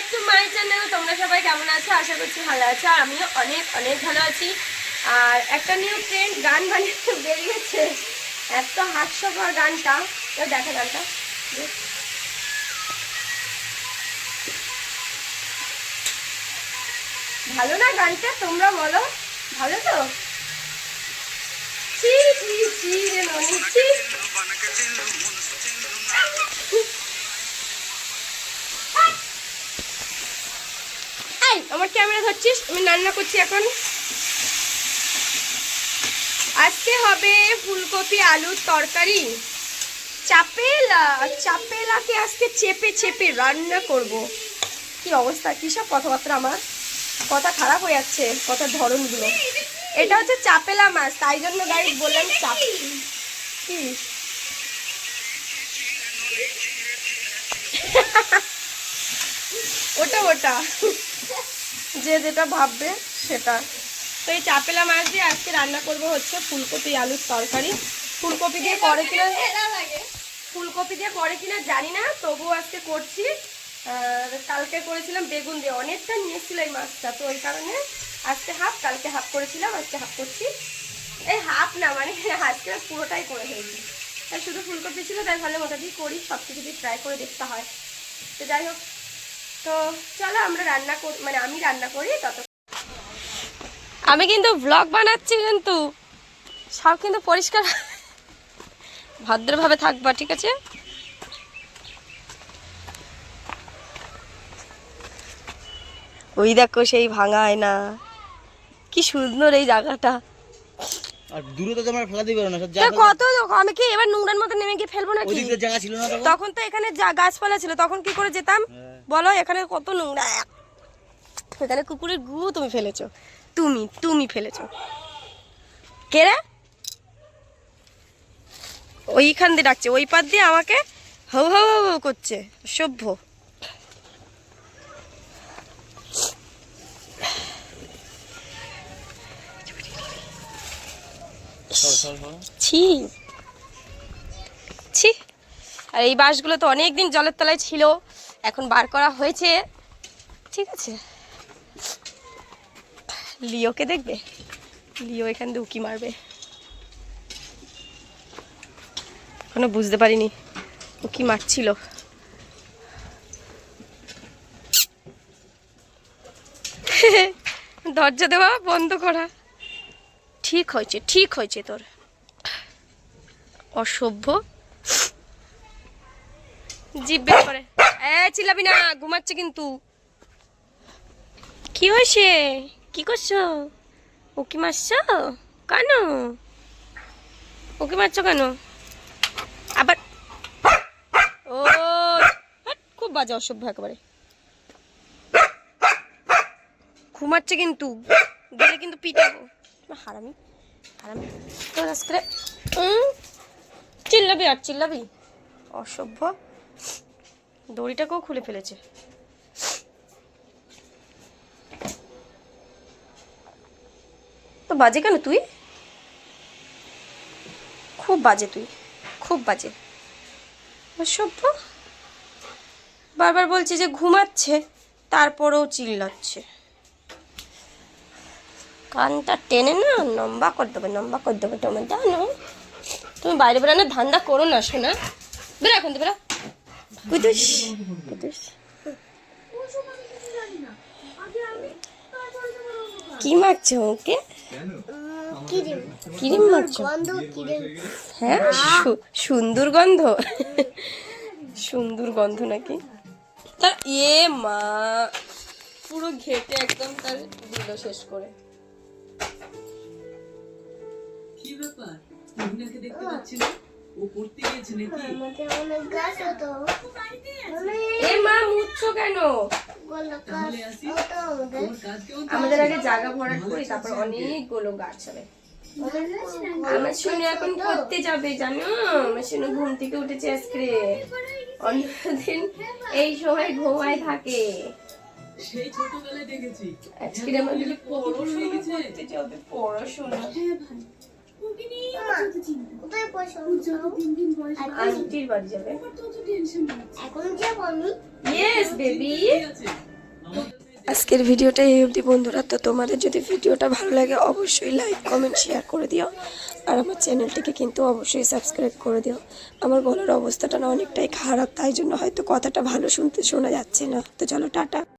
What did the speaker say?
Back to my channel. তোমরা সবাই কেমন আছো? আশা করছি ভালো আছো, আর আমিও অনেক অনেক ভালো আছি। আর একটা নিউ ট্রেন্ড গান বানিয়ে বেরিয়েছে, এত হাস্যকর গানটা। দেখা গানটা ভালো না? গানটা তোমরা বলো ভালো তো? চি চি চি রে ননি চি। আমার ক্যামেরা ধরছিস? আমি রান্না করছি এখন। আজকে হবে ফুলকপি আলুর তরকারি। চাপেলাকে আজকে চেপে চেপে রান্না করব। কি অবস্থা, কি সব কথাবার্তা, আমার কথা খারাপ হয়ে যাচ্ছে, কথার ধরনগুলো। এটা হচ্ছে চাপেলা মাছ, তাই জন্য গাইস বললাম চাপ। কি ওটা যে যেটা ভাববে সেটা। তো এই চাপেলা মাছ দিয়ে আজকে রান্না করব হচ্ছে ফুলকপি আলুর তরকারি। ফুলকপি দিয়ে করে কিনা জানি না, তবুও আজকে করছি। কালকে করেছিলাম বেগুন দিয়ে, অনেকটা নিয়েছিল এই মাছটা, তো ওই কারণে আজকে হাফ, কালকে হাফ করেছিলাম, আজকে হাফ করছি। এই হাফ না, মানে আজকে পুরোটাই করে ফেলছি। তাই শুধু ফুলকপি ছিল, তাই ভালো মোটা দিয়ে করি, সব কিছু দিয়ে ট্রাই করে দেখতে হয়। তো যাই হোক, তো চলো আমরা রান্না করি, মানে আমি রান্না করি তত। আমি কিন্তু ব্লগ বানাচ্ছি, কিন্তু সব কিন্তু পরিষ্কার ভদ্রভাবে থাকবা, ঠিক আছে? ওই দেখো সেই ভাঙা আয়না, কি সুন্দর এই জায়গাটা। আর দূরে তো তোমরা ফেলা দিবে না, কত আমি কি এবার নোংরার মধ্যে নেমে গিয়ে ফেলবো নাকি? ওদিকে জায়গা ছিল না তখন তো এখানে গাছপালা ছিল, তখন কি করে যেতাম বলো? এখানে কত নোংরা, এখানে কুকুরের গু তুমি ফেলেছো, তুমি ফেলেছো। কে রে? ওইখান দিয়ে ডাকছে, ওই পার দিয়ে আমাকে হৌ হৌ হৌ করছে, সভ্য। ছি ছি। আর এই বাঁশগুলো তো অনেকদিন জলের তলায় ছিল, এখন বার করা হয়েছে, ঠিক আছে? লিওকে দেখবে, লিও এখান দিয়ে উকি মারবে। এখনো বুঝতে পারিনি উকি মারছিল। দরজা দেওয়া বন্ধ করা। ঠিক হয়েছে তোর, অসভ্য জিভ বের করে। চিল্লাবি না, ঘুমাচ্ছে কিন্তু। কি হয়েছে? কি করছো? উকি মারছো কেন? উকি মারছো কেন আবার? ও খুব বাজে, অসভ্য একেবারে। ঘুমাচ্ছে কিন্তু, গেলে কিন্তু পিটাবো। হারামি হারামি তোর আজকে। চিল্লাবি, অসভ্য। দড়িটাকেও খুলে ফেলেছে। তো বাজে কেন তুই? খুব বাজে তুই, খুব বাজে, অসভ্য। বারবার বলছি যে ঘুমাচ্ছে, তারপরেও চিল্লাচ্ছে। কানটা টেনে না লম্বা করে দেবে তোমার, জানো? তুমি বাইরে বেড়ানোর ধান্দা করো না, শোনা। বেরো এখন তো, বেরো। কি মারছো ওকে? ক্রিম মারছো? হ্যাঁ, সুন্দর গন্ধ। সুন্দর গন্ধ নাকি? তার মা পুরো ঘেটে একদম তার দিল শেষ করে। কি ব্যাপার, মহিনাকে দেখতে পাচ্ছি না, ও পড়তে গিয়েছে নাকি? মা মুছছো কেন? আমাদের আগে জায়গা ভরাট করি, তারপর অনেকগুলো গাছ হবে। আমার শুনে এখন করতে যাবে, জানো? আমার শুনে ঘুম থেকে উঠেছে আজকে, অন্যদিন এই সময় ঘুমায় থাকে। সেই ছোটবেলায় দেখেছি, আজকে আমাদের পড়াশোনা করতে যাবে, পড়াশোনা। আন্টির বাড়ি যাবে এখন। ইয়েস বেবি, আজকের ভিডিওটা এই অবধি বন্ধুরা। তো তোমাদের যদি ভিডিওটা ভালো লাগে অবশ্যই লাইক কমেন্ট শেয়ার করে দিও, আর আমার চ্যানেলটিকে কিন্তু অবশ্যই সাবস্ক্রাইব করে দিও। আমার গলার অবস্থাটা না অনেকটাই খারাপ, তাই জন্য হয়তো কথাটা ভালো শোনা যাচ্ছে না। তো চলো টাটা।